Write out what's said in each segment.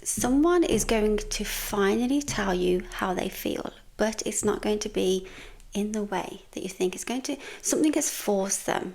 someone is going to finally tell you how they feel, but it's not going to be in the way that you think. Something has forced them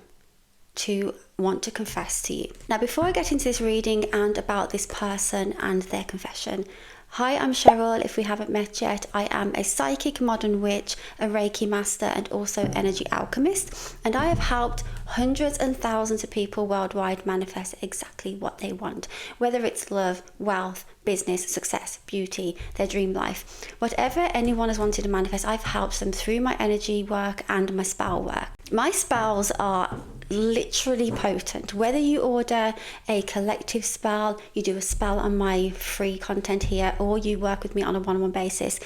to want to confess to you. Now, before I get into this reading and about this person and their confession, hi, I'm Cheryl. If we haven't met yet, I am a psychic modern witch, a Reiki master, and also energy alchemist. And I have helped hundreds and thousands of people worldwide manifest exactly what they want, whether it's love, wealth, business, success, beauty, their dream life. Whatever anyone has wanted to manifest, I've helped them through my energy work and my spell work. My spells are literally potent. Whether you order a collective spell, you do a spell on my free content here, or you work with me on a one-on-one basis,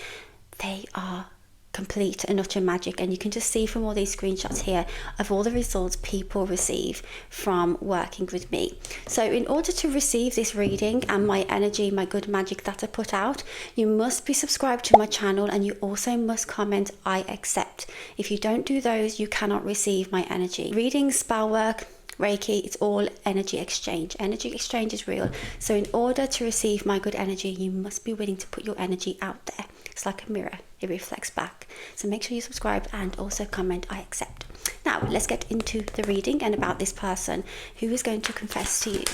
they are complete and utter magic. And you can just see from all these screenshots here of all the results people receive from working with me. So in order to receive this reading and my energy, my good magic that I put out, you must be subscribed to my channel, and you also must comment I accept. If you don't do those, you cannot receive my energy. Reading, spell work, Reiki, it's all energy exchange. Energy exchange is real. So in order to receive my good energy, you must be willing to put your energy out there. It's like a mirror, it reflects back. So make sure you subscribe and also comment I accept. Now let's get into the reading and about this person who is going to confess to you.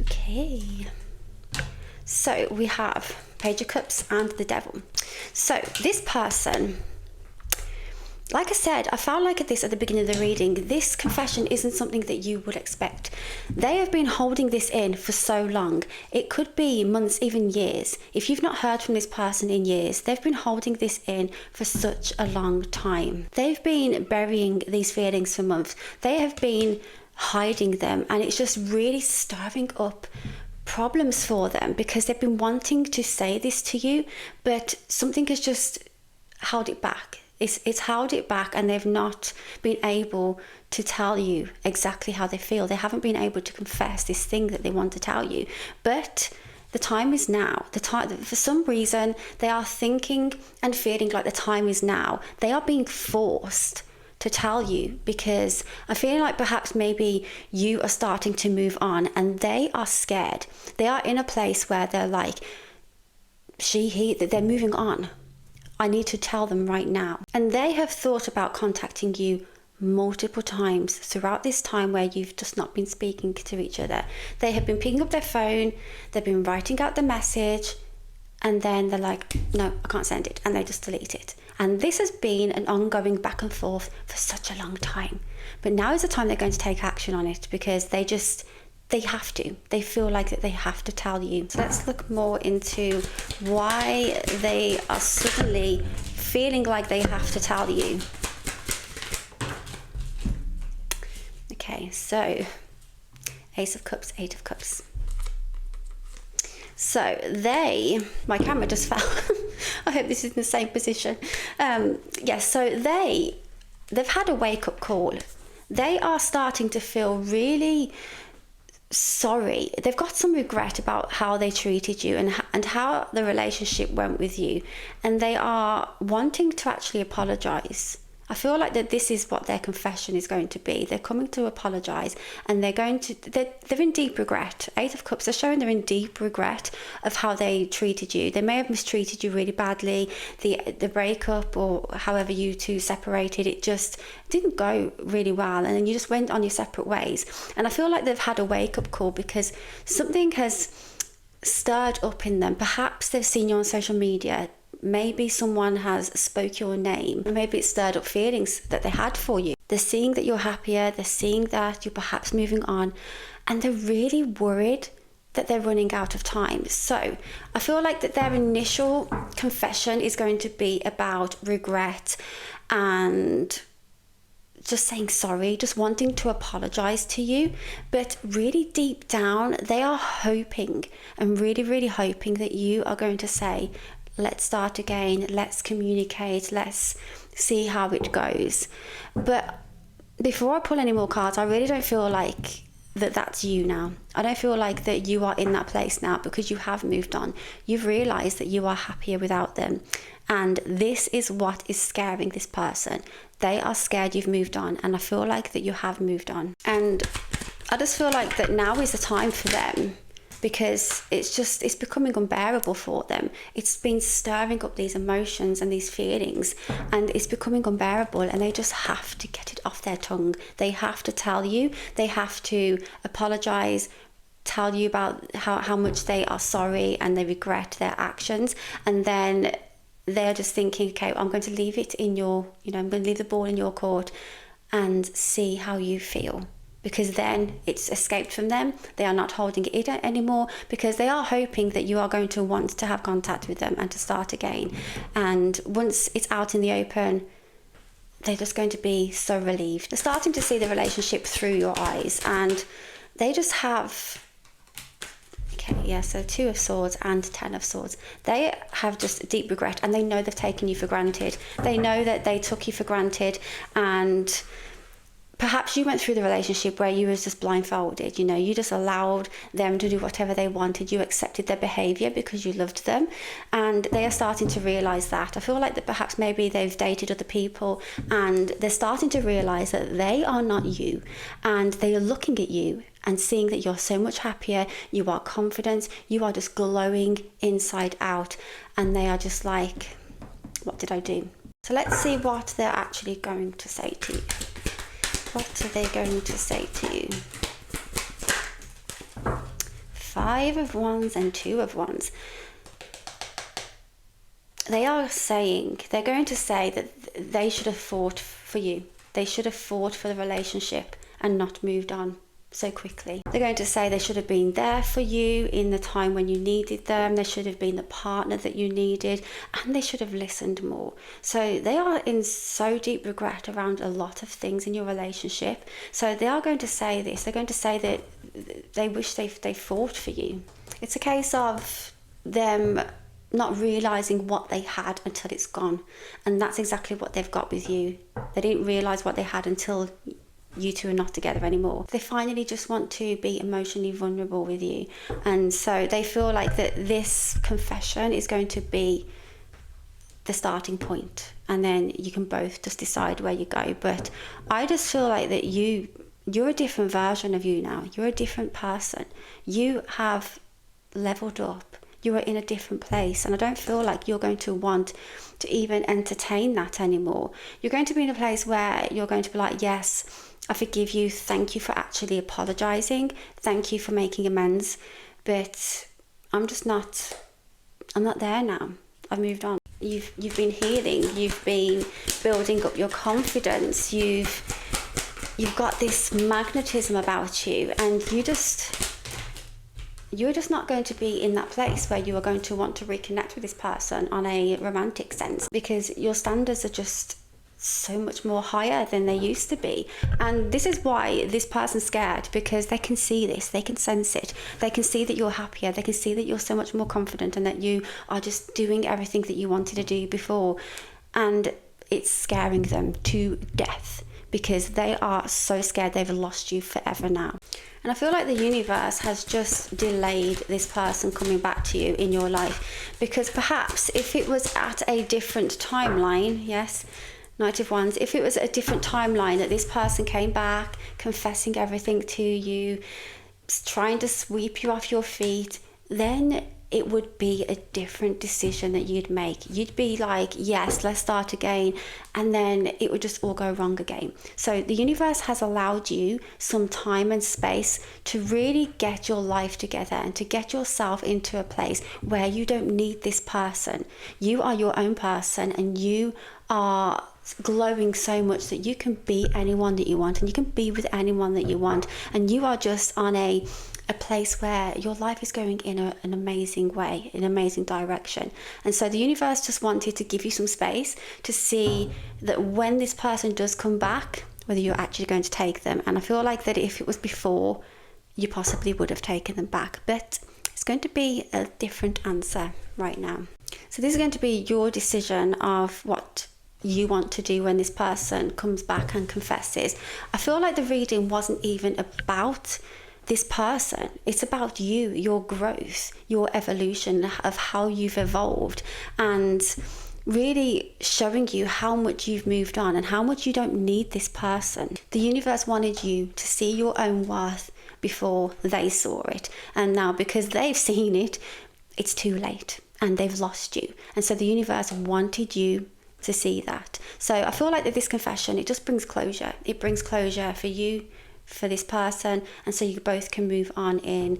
Okay, so we have Page of Cups and the Devil. So this person, like I said, I felt like at the beginning of the reading, this confession isn't something that you would expect. They have been holding this in for so long. It could be months, even years. If you've not heard from this person in years, they've been holding this in for such a long time. They've been burying these feelings for months. They have been hiding them, and it's just really stirring up problems for them because they've been wanting to say this to you, but something has just held it back. It's held it back, and they've not been able to tell you exactly how they feel. They haven't been able to confess this thing that they want to tell you. But the time is now. For some reason, they are thinking and feeling like the time is now. They are being forced to tell you because I feel like perhaps maybe you are starting to move on, and they are scared. They are in a place where they're like, that they're moving on. I need to tell them right now. And they have thought about contacting you multiple times throughout this time where you've just not been speaking to each other. They have been picking up their phone, they've been writing out the message, and then they're like, no, I can't send it, and they just delete it. And this has been an ongoing back and forth for such a long time. But now is the time they're going to take action on it because they have to. They feel like that they have to tell you. So let's look more into why they are suddenly feeling like they have to tell you. Okay, so Ace of Cups, Eight of Cups. So my camera just fell. I hope this is in the same position. So they've had a wake-up call. They are starting to feel really sorry. They've got some regret about how they treated you and how the relationship went with you, and they are wanting to actually apologize. I feel like that this is what their confession is going to be. They're coming to apologize, and they're in deep regret. Eight of Cups are showing they're in deep regret of how they treated you. They may have mistreated you really badly. The breakup, or however you two separated, it just didn't go really well, and then you just went on your separate ways. And I feel like they've had a wake-up call because something has stirred up in them. Perhaps they've seen you on social media. Maybe someone has spoke your name. Maybe it stirred up feelings that they had for you. They're seeing that you're happier. They're seeing that you're perhaps moving on, and they're really worried that they're running out of time. So I feel like that their initial confession is going to be about regret and just saying sorry, just wanting to apologize to you. But really deep down, they are hoping and really, really hoping that you are going to say, let's start again, let's communicate, let's see how it goes. But before I pull any more cards, I really don't feel like that's you now. I don't feel like that you are in that place now because you have moved on. You've realized that you are happier without them. And this is what is scaring this person. They are scared you've moved on, and I feel like that you have moved on. And I just feel like that now is the time for them, because it's becoming unbearable for them. It's been stirring up these emotions and these feelings, and it's becoming unbearable, and they just have to get it off their tongue. They have to tell you, they have to apologize, tell you about how much they are sorry and they regret their actions, and then they're just thinking, okay, I'm going to leave it in your, I'm going to leave the ball in your court and see how you feel. Because then it's escaped from them. They are not holding it anymore, because they are hoping that you are going to want to have contact with them and to start again. And once it's out in the open, they're just going to be so relieved. They're starting to see the relationship through your eyes, and they just have, so 2 of Swords and 10 of Swords. They have just deep regret, and they know they've taken you for granted. They know that they took you for granted, and perhaps you went through the relationship where you was just blindfolded, you just allowed them to do whatever they wanted. You accepted their behaviour because you loved them, and they are starting to realise that. I feel like that perhaps maybe they've dated other people, and they're starting to realise that they are not you, and they are looking at you and seeing that you're so much happier, you are confident, you are just glowing inside out, and they are just like, what did I do? So let's see what they're actually going to say to you. What are they going to say to you? 5 of Wands and 2 of Wands. They're going to say that they should have fought for you. They should have fought for the relationship and not moved on so quickly. They're going to say they should have been there for you in the time when you needed them. They should have been the partner that you needed, and they should have listened more. So they are in so deep regret around a lot of things in your relationship. So they are going to say this. They're going to say that they wish they fought for you. It's a case of them not realising what they had until it's gone. And that's exactly what they've got with you. They didn't realise what they had until you two are not together anymore. They finally just want to be emotionally vulnerable with you, and so they feel like that this confession is going to be the starting point, and then you can both just decide where you go. But I just feel like that you're a different version of you now. You're a different person. You have leveled up. You are in a different place, and I don't feel like you're going to want to even entertain that anymore. You're going to be in a place where you're going to be like, yes, I forgive you, thank you for actually apologising, thank you for making amends, but I'm not there now. I've moved on. You've been healing, you've been building up your confidence, you've got this magnetism about you, and you're just not going to be in that place where you are going to want to reconnect with this person on a romantic sense, because your standards are just so much more higher than they used to be. And this is why this person's scared, because they can see this, they can sense it, they can see that you're happier, they can see that you're so much more confident, and that you are just doing everything that you wanted to do before, and it's scaring them to death, because they are so scared they've lost you forever now. And I feel like the universe has just delayed this person coming back to you in your life, because perhaps if it was at a different timeline, yes, Knight of Wands, if it was a different timeline that this person came back, confessing everything to you, trying to sweep you off your feet, then it would be a different decision that you'd make. You'd be like, yes, let's start again. And then it would just all go wrong again. So the universe has allowed you some time and space to really get your life together and to get yourself into a place where you don't need this person. You are your own person, and you are glowing so much that you can be anyone that you want, and you can be with anyone that you want, and you are just on a place where your life is going in an amazing way, in an amazing direction. And so the universe just wanted to give you some space to see that when this person does come back, whether you're actually going to take them. And I feel like that if it was before, you possibly would have taken them back, but it's going to be a different answer right now. So this is going to be your decision of what you want to do when this person comes back and confesses. I feel like the reading wasn't even about this person. It's about you, your growth, your evolution of how you've evolved, and really showing you how much you've moved on and how much you don't need this person. The universe wanted you to see your own worth, before they saw it. And now because they've seen it, it's too late and they've lost you. And so the universe wanted you to see that. So I feel like that this confession, it just brings closure. It brings closure for you, for this person, and so you both can move on in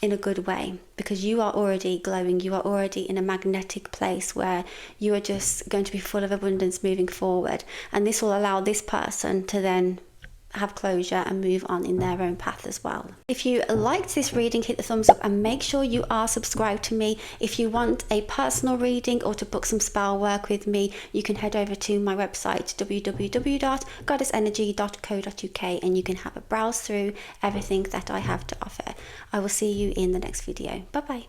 a good way, because you are already glowing. You are already in a magnetic place where you are just going to be full of abundance moving forward, and this will allow this person to then have closure and move on in their own path as well. If you liked this reading, hit the thumbs up and make sure you are subscribed to me. If you want a personal reading or to book some spell work with me, you can head over to my website www.goddessenergy.co.uk and you can have a browse through everything that I have to offer. I will see you in the next video. Bye bye.